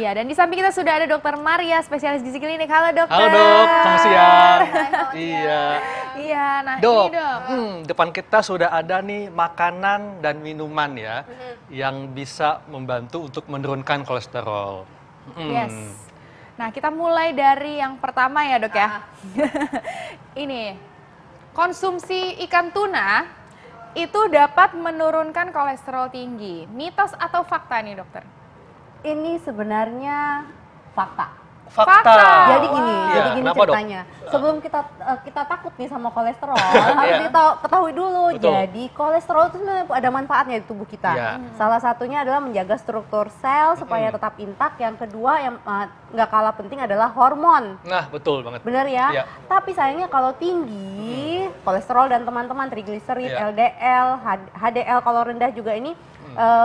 Iya, dan di samping kita sudah ada Dokter Maria, spesialis gizi klinik. Halo dokter. Halo dok, selamat siang. Iya. Iya, nah Dok, ini dok. depan kita sudah ada nih makanan dan minuman ya, yang bisa membantu untuk menurunkan kolesterol. Yes. Nah kita mulai dari yang pertama ya dok ya. Ini, konsumsi ikan tuna itu dapat menurunkan kolesterol tinggi. Mitos atau fakta nih dokter? Ini sebenarnya fakta. Fakta. Jadi gini, Iya, jadi gini kenapa, Dok? ceritanya. Sebelum kita takut nih sama kolesterol, harus ketahui dulu. Betul. Jadi kolesterol itu sebenarnya ada manfaatnya di tubuh kita. Iya. Salah satunya adalah menjaga struktur sel supaya tetap intak. Yang kedua yang nggak kalah penting adalah hormon. Nah, betul banget. Bener ya? Iya. Tapi sayangnya kalau tinggi, kolesterol dan teman-teman trigliserid, Iya. LDL, HDL kalau rendah juga ini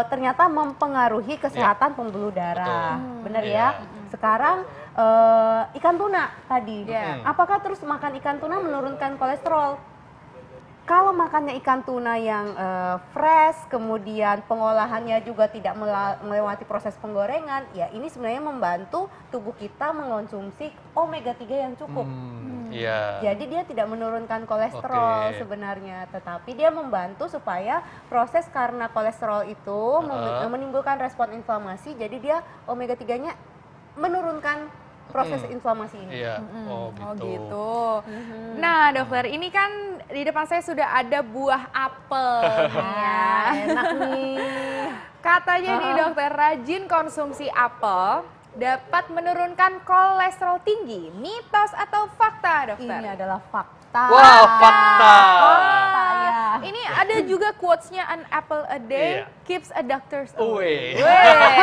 ternyata mempengaruhi kesehatan pembuluh darah. Betul. Bener Iya. ya? Sekarang ikan tuna tadi, Iya. apakah terus makan ikan tuna menurunkan kolesterol? Kalau makannya ikan tuna yang fresh, kemudian pengolahannya juga tidak melewati proses penggorengan, ya ini sebenarnya membantu tubuh kita mengonsumsi omega 3 yang cukup. Iya. Jadi dia tidak menurunkan kolesterol Oke. sebenarnya, tetapi dia membantu supaya proses karena kolesterol itu menimbulkan respon inflamasi, jadi dia omega 3-nya menurunkan proses inflamasi ini. Iya. Oh Oh gitu. gitu. Nah dokter, ini kan di depan saya sudah ada buah apel. Ah, enak nih. Katanya nih dokter, rajin konsumsi apel dapat menurunkan kolesterol tinggi. Mitos atau fakta dokter? Ini adalah fakta. Wow, fakta. Fakta, ya. Ini ada juga quotes-nya, an apple a day Iya. keeps a doctor's away. Wih. Weh.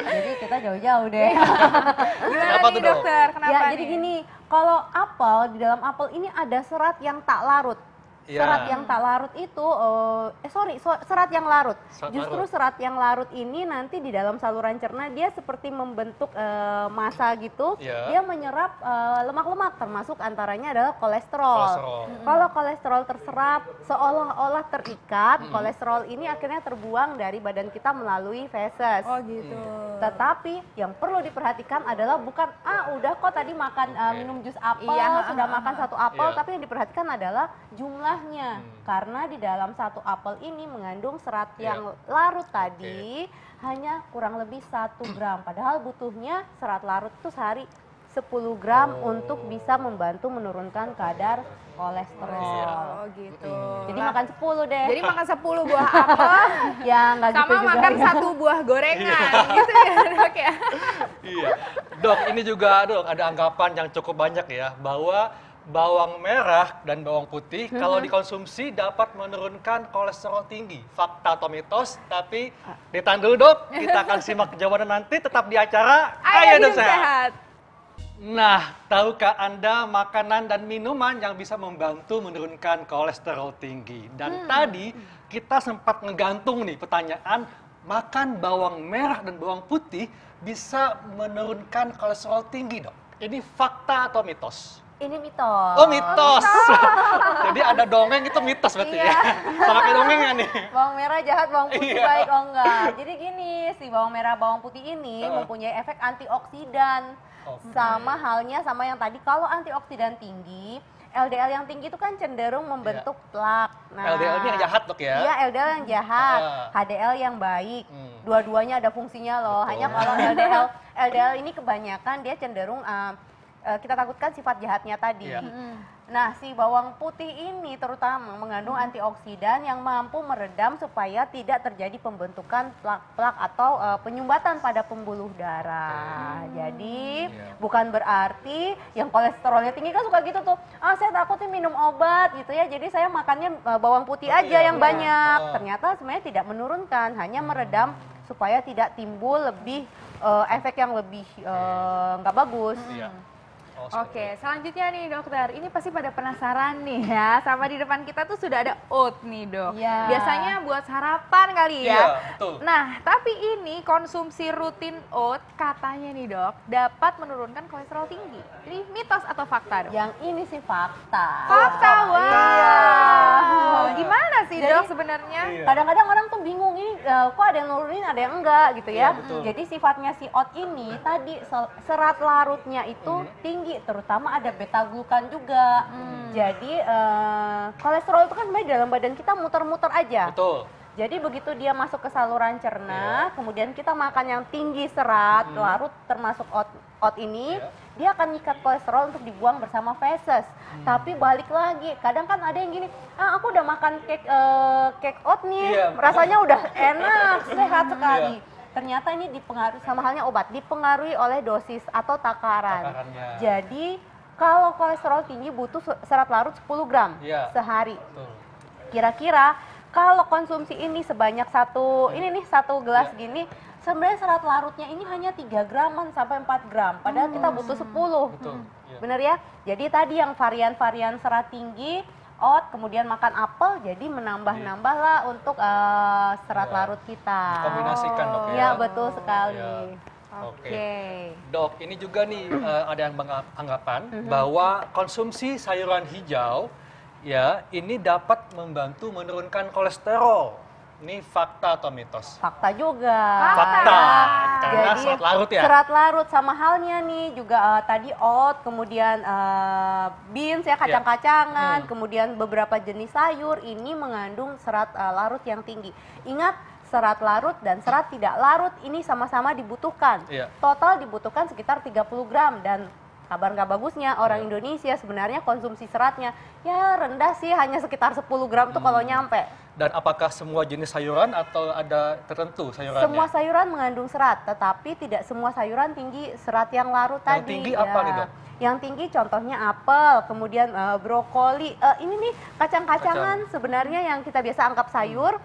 Jadi kita jauh-jauh deh. Gimana Kenapa nih tuh, Dok? dokter? Kenapa Ya, nih? jadi gini, kalau apel, di dalam apel ini ada serat yang tak larut. Iya. Serat yang tak larut itu, serat yang larut. Serat Justru larut. serat yang larut ini nanti di dalam saluran cerna dia seperti membentuk massa gitu. Iya. Dia menyerap lemak-lemak, termasuk antaranya adalah kolesterol. Kolesterol. Kalau kolesterol terserap, seolah-olah terikat, kolesterol ini akhirnya terbuang dari badan kita melalui feses. Oh gitu. Tetapi yang perlu diperhatikan adalah bukan udah kok tadi makan minum jus apel, Iya, sudah makan satu apel, Iya. tapi yang diperhatikan adalah jumlahnya. Karena di dalam satu apel ini mengandung serat Iya. yang larut tadi hanya kurang lebih 1 gram. Padahal butuhnya serat larut itu sehari 10 gram untuk bisa membantu menurunkan kadar kolesterol. Oh gitu. Jadi makan 10 deh. Jadi makan 10 buah apel Ya nggak gitu sama juga makan ya. 1 buah gorengan. Gitu ya dok ya? Iya. Dok, ini juga dok ada anggapan yang cukup banyak ya bahwa bawang merah dan bawang putih kalau dikonsumsi dapat menurunkan kolesterol tinggi. Fakta atau mitos? Tapi ditahan dulu dok, kita akan simak jawabannya nanti tetap di acara Ayo Dok hidup sehat. Nah, tahukah Anda makanan dan minuman yang bisa membantu menurunkan kolesterol tinggi? Dan tadi kita sempat ngegantung nih pertanyaan, makan bawang merah dan bawang putih bisa menurunkan kolesterol tinggi dok? Ini fakta atau mitos? Ini mitos. Oh mitos! Jadi ada dongeng itu mitos berarti ya? Sama kayak dongengnya nih. Bawang merah jahat, bawang putih Iya. baik, oh enggak. Jadi gini, si bawang merah, bawang putih ini mempunyai efek antioksidan. Oke. Sama halnya sama yang tadi, kalau antioksidan tinggi, LDL yang tinggi itu kan cenderung membentuk plak. LDL ini yang jahat dok ya? Iya, LDL yang jahat, Ah. HDL yang baik. Hmm. Dua-duanya ada fungsinya loh. Betul. Hanya kalau LDL ini kebanyakan dia cenderung kita takutkan sifat jahatnya tadi. Iya. Nah, si bawang putih ini terutama mengandung antioksidan yang mampu meredam supaya tidak terjadi pembentukan plak-plak atau penyumbatan pada pembuluh darah. Jadi bukan berarti yang kolesterolnya tinggi kan suka gitu tuh. Saya takutnya minum obat gitu ya. Jadi saya makannya bawang putih aja yang banyak. Ternyata sebenarnya tidak menurunkan, hanya meredam supaya tidak timbul lebih efek yang lebih nggak bagus. Iya. Oh, Oke, selanjutnya nih dokter, ini pasti pada penasaran nih ya, sama di depan kita tuh sudah ada oat nih dok. Iya. Biasanya buat sarapan kali ya. Iya, betul. Nah, tapi ini konsumsi rutin oat katanya nih dok, dapat menurunkan kolesterol tinggi. Ini mitos atau fakta dok? Yang ini sih fakta. Fakta, wow. Iya. Gimana sih Jadi- dok sebenarnya? Iya. Kadang-kadang orang tuh bingung ini kok ada yang nurunin ada yang enggak gitu ya. Iya, betul. Jadi sifatnya si oat ini tadi serat larutnya itu tinggi, terutama ada beta glukan juga. Jadi kolesterol itu kan sebenarnya dalam badan kita muter-muter aja. Betul. Jadi begitu dia masuk ke saluran cerna, kemudian kita makan yang tinggi serat larut termasuk oat ini, dia akan ngikat kolesterol untuk dibuang bersama feses. Tapi balik lagi, kadang kan ada yang gini, aku udah makan cake oat nih, rasanya udah enak, sehat sekali. Ternyata ini dipengaruhi sama halnya obat, dipengaruhi oleh dosis atau takaran. Jadi kalau kolesterol tinggi butuh serat larut 10 gram sehari. Kira-kira kalau konsumsi ini sebanyak satu gelas gini, sebenarnya serat larutnya ini hanya 3 graman sampai 4 gram, padahal kita butuh 10. Bener ya? Jadi tadi yang varian-varian serat tinggi, oat, kemudian makan apel, jadi menambah-nambah lah untuk serat larut kita. Kombinasikan dok ya? Iya betul sekali. Oke. Dok, ini juga nih ada yang anggapan bahwa konsumsi sayuran hijau ya ini dapat membantu menurunkan kolesterol. Ini fakta atau mitos? Fakta juga. Fakta. Karena Jadi, serat larut ya? Serat larut sama halnya nih juga tadi oat, kemudian beans ya kacang-kacangan, kemudian beberapa jenis sayur ini mengandung serat larut yang tinggi. Ingat, serat larut dan serat tidak larut ini sama-sama dibutuhkan. Total dibutuhkan sekitar 30 gram dan kabar nggak bagusnya orang Indonesia sebenarnya konsumsi seratnya ya rendah sih, hanya sekitar 10 gram tuh kalau nyampe. Dan apakah semua jenis sayuran atau ada tertentu sayurannya? Semua sayuran mengandung serat, tetapi tidak semua sayuran tinggi serat yang larut Yang tadi. tinggi apa nih dok? Yang tinggi contohnya apel, kemudian brokoli, ini nih kacang-kacangan sebenarnya yang kita biasa anggap sayur.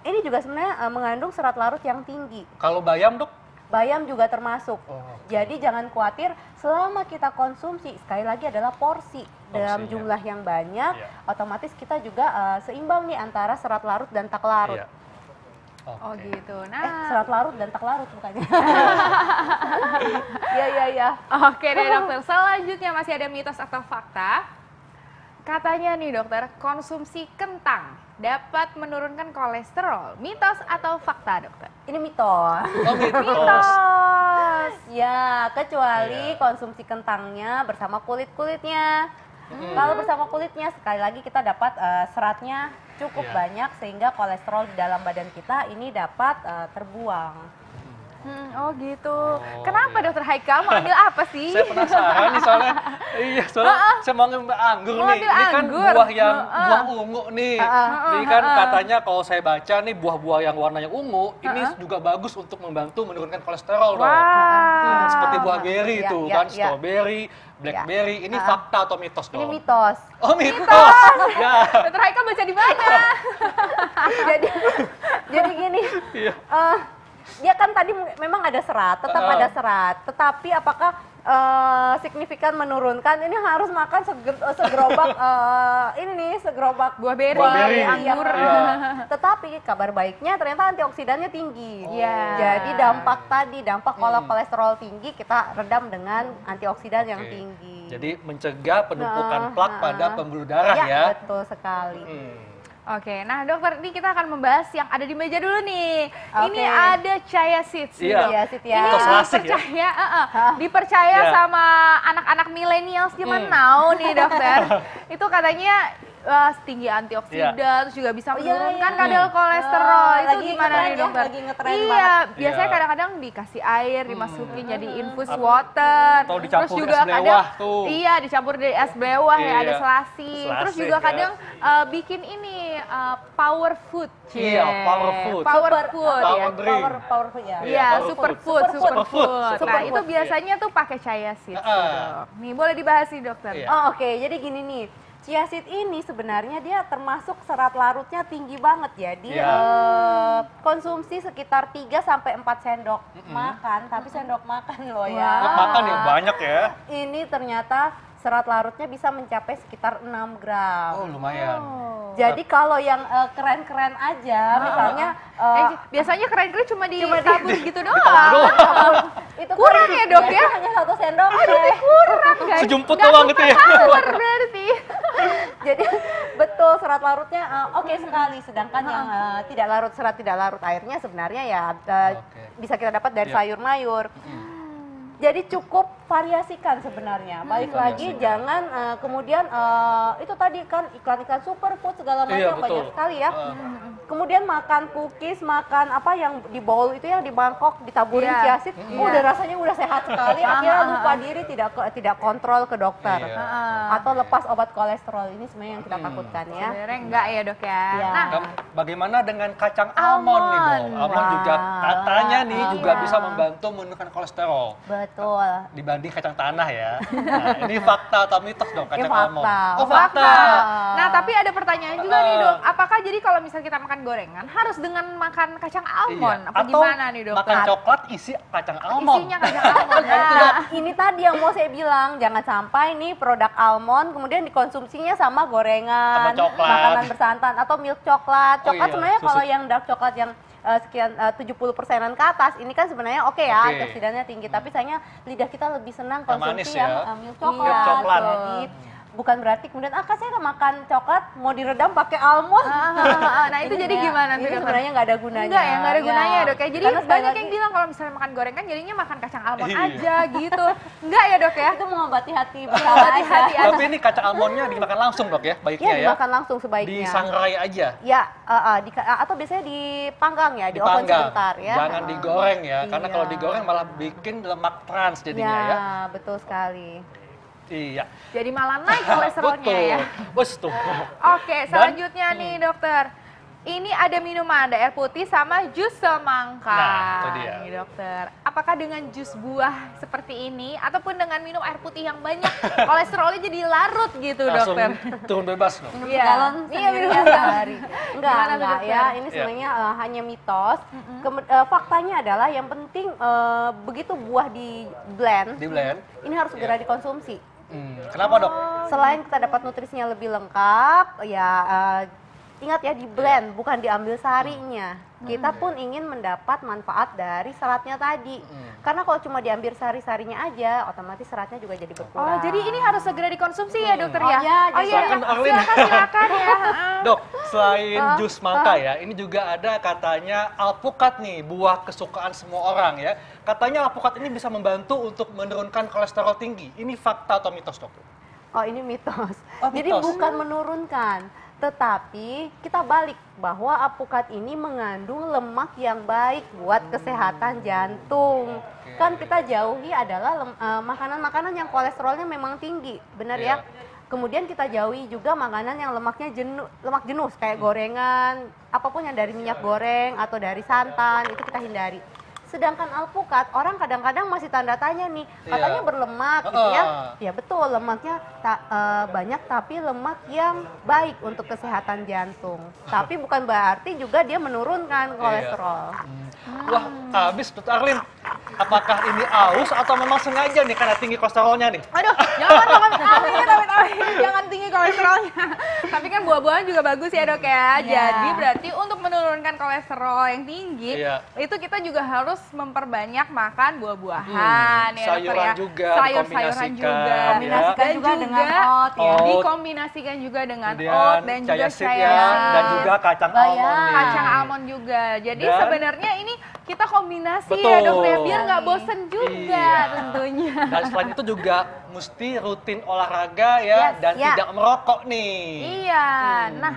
Ini juga sebenarnya mengandung serat larut yang tinggi. Kalau bayam dok? Bayam juga termasuk. Jadi jangan khawatir, selama kita konsumsi, sekali lagi adalah porsi dalam jumlah yang banyak, otomatis kita juga seimbang nih antara serat larut dan tak larut. Oh gitu. Nah, serat larut dan tak larut bukannya. Iya. Oke deh dokter, selanjutnya masih ada mitos atau fakta. Katanya nih dokter, konsumsi kentang dapat menurunkan kolesterol. Mitos atau fakta dokter? Ini mitos. Oh Mitos. Ya, kecuali konsumsi kentangnya bersama kulit-kulitnya. Kalau bersama kulitnya, sekali lagi kita dapat seratnya cukup banyak sehingga kolesterol di dalam badan kita ini dapat terbuang. Oh gitu. Kenapa dokter Haikal mau ambil apa sih? Saya penasaran nih soalnya. Iya, soalnya saya mau ngambil anggur nih. Ini kan anggur. buah yang buah ungu nih. Ini kan katanya kalau saya baca nih buah-buah yang warnanya ungu ini juga bagus untuk membantu menurunkan kolesterol dok. Seperti buah berry itu kan, strawberry, blackberry. Ini fakta atau mitos dong? Ini mitos. Oh mitos. Ya. Dokter Haikal baca di mana? jadi gini. Dia kan tadi memang ada serat, tetap ada serat. Tetapi apakah signifikan menurunkan? Ini harus makan segerobak segerobak buah berry, anggur. Tetapi kabar baiknya ternyata antioksidannya tinggi. Jadi dampak kalau kolesterol tinggi kita redam dengan antioksidan yang tinggi. Jadi mencegah penumpukan plak pada pembuluh darah ya. Betul sekali. Oke, nah dokter, ini kita akan membahas yang ada di meja dulu nih. Ini ada chia seeds. Chia seeds ya. Ini dipercaya sama anak-anak millennials zaman now nih dokter. Itu katanya tinggi antioksidan, terus juga bisa menurunkan kadar kolesterol. Itu gimana nih dokter? Lagi ngetren Biasanya kadang-kadang dikasih air, dimasukin jadi infus water. Atau dicampur terus juga es blewah tuh. Iya, dicampur dari es blewah ya, ada selasi. Terus juga kadang bikin ini power food. Power food. Power food ya. Power food ya. Iya, superfood. Nah, itu biasanya tuh pakai chia seeds. Nih, boleh dibahas nih dokter. Oke, jadi gini nih. Chia seed ini sebenarnya dia termasuk serat larutnya tinggi banget. Jadi konsumsi sekitar 3-4 sendok makan, tapi sendok makan loh ya. Sendok makan yang banyak ya. Ini ternyata serat larutnya bisa mencapai sekitar 6 gram. Oh lumayan. Jadi kalau yang keren-keren aja, misalnya biasanya keren-keren cuma ditabur gitu doang. Itu kurang ya dok ya? Hanya 1 sendok. Aduh, kurang guys. Sejumput doang gitu ya. Berarti. Jadi betul betul, serat larutnya oke sekali. Sedangkan yang tidak larut serat, tidak larut airnya sebenarnya ya bisa kita dapat dari sayur mayur. Jadi cukup variasikan sebenarnya. Balik lagi jangan kemudian itu tadi kan iklan-iklan superfood segala macam banyak sekali ya. Kemudian makan cookies, makan apa yang di bowl itu yang di Bangkok ditaburin chiaseed, udah rasanya udah sehat sekali. Akhirnya lupa diri, tidak kontrol ke dokter atau lepas obat kolesterol. Ini sebenarnya yang kita takutkan ya. Sebenarnya enggak ya dok ya. Nah, bagaimana dengan kacang almond nih dok? Almond juga katanya nih juga bisa membantu menurunkan kolesterol. betul. Dibanding kacang tanah ya. Nah, ini fakta atau mitos dong kacang almond? Fakta. Oh fakta. Nah tapi ada pertanyaan juga nih dok, apakah jadi kalau misalnya kita makan gorengan harus dengan makan kacang almond? Apa Atau gimana nih dok? makan coklat isi kacang almond. Isinya kacang almond. Nah, ini tadi yang mau saya bilang, jangan sampai nih produk almond kemudian dikonsumsinya sama gorengan, Sama coklat. makanan bersantan atau milk coklat. Oh Coklat iya, sebenarnya susu. kalau yang dark coklat yang sekian 70%-an ke atas, ini kan sebenarnya oke ya, Oke. antioksidannya tinggi. Tapi sayangnya lidah kita lebih senang Yang manis konsumsi yang ya. milk Iya, coklat. coklat. Jadi bukan berarti kemudian Kak saya makan coklat mau diredam pakai almond. Nah itu jadi gimana tuh Ini dokter? sebenarnya nggak ada gunanya. Enggak ya, nggak ada gunanya Ya. dok ya. Jadi Karena sekali banyak lagi, yang bilang kalau misalnya makan gorengan jadinya makan kacang almond Iya. aja gitu. Enggak ya dok ya? itu mengobati hati bersalah hati aja. Tapi ini kacang almondnya dimakan langsung dok ya, baiknya Ya ya. dimakan langsung sebaiknya. Disangrai aja. Ya, atau biasanya dipanggang ya, di oven Dipanggang. sebentar ya. Jangan digoreng ya, karena Iya. kalau digoreng malah bikin lemak trans jadinya ya. Betul sekali. Iya. Jadi malah naik kolesterolnya ya. Betul. Oke, selanjutnya nih dokter. Ini ada minuman, ada air putih sama jus semangka. Nah, itu dia. Nih dokter, apakah dengan jus buah seperti ini ataupun dengan minum air putih yang banyak kolesterolnya jadi larut gitu Langsung dokter? turun bebas dong. Minum Iya. galon Iya, minum sendiri galon. sehari. Enggak, Gimana tuh, enggak dokter? ya. Ini Iya. sebenarnya hanya mitos. Faktanya adalah yang penting begitu buah di blend, Di blend. ini harus segera dikonsumsi. Kenapa dok? Selain kita dapat nutrisinya lebih lengkap, ya ingat ya di blend, bukan diambil sarinya. Kita pun ingin mendapat manfaat dari seratnya tadi. Karena kalau cuma diambil sari-sarinya aja, otomatis seratnya juga jadi Oh, berkurang. jadi ini harus segera dikonsumsi ya dokter Oh, ya? iya, Oh iya, silakan, Arlin. silakan ya. Dok, selain jus mangga ya, ini juga ada katanya alpukat nih, buah kesukaan semua orang ya. Katanya alpukat ini bisa membantu untuk menurunkan kolesterol tinggi. Ini fakta atau mitos dok? Oh ini mitos. Oh, Jadi mitos. bukan menurunkan, tetapi kita balik bahwa alpukat ini mengandung lemak yang baik buat kesehatan jantung. Kan kita jauhi adalah makanan-makanan yang kolesterolnya memang tinggi, benar Iya. ya? Kemudian kita jauhi juga makanan yang lemaknya lemak jenuh kayak gorengan, apapun yang dari minyak goreng atau dari santan itu kita hindari. Sedangkan alpukat orang kadang-kadang masih tanda tanya nih, katanya Iya. berlemak gitu ya. Ya betul, lemaknya banyak tapi lemak yang baik untuk kesehatan jantung. Tapi bukan berarti juga dia menurunkan kolesterol. Wah, habis Dr. Arlin. Apakah ini aus atau memang sengaja nih karena tinggi kolesterolnya nih? Aduh, jangan amit, jangan tinggi kolesterolnya. Tapi kan buah-buahan juga bagus ya dok ya. Iya. Jadi berarti untuk menurunkan kolesterol yang tinggi, Iya. itu kita juga harus memperbanyak makan buah-buahan ya dokter sayuran ya. juga Sayur-sayuran dikombinasikan, juga. ya. Kombinasikan juga dengan oat ya. Oat. Dikombinasikan juga dengan Kemudian oat dan juga chia seed chia ya, seed. dan juga kacang Bayam. almond nih. Kacang almond juga. Jadi Dan- sebenarnya ini kita kombinasi Betul. ya dok ya, biar nggak bosen juga Iya. tentunya. Dan selain itu juga mesti rutin olahraga ya, Yes, dan ya. tidak merokok nih. Iya. Nah,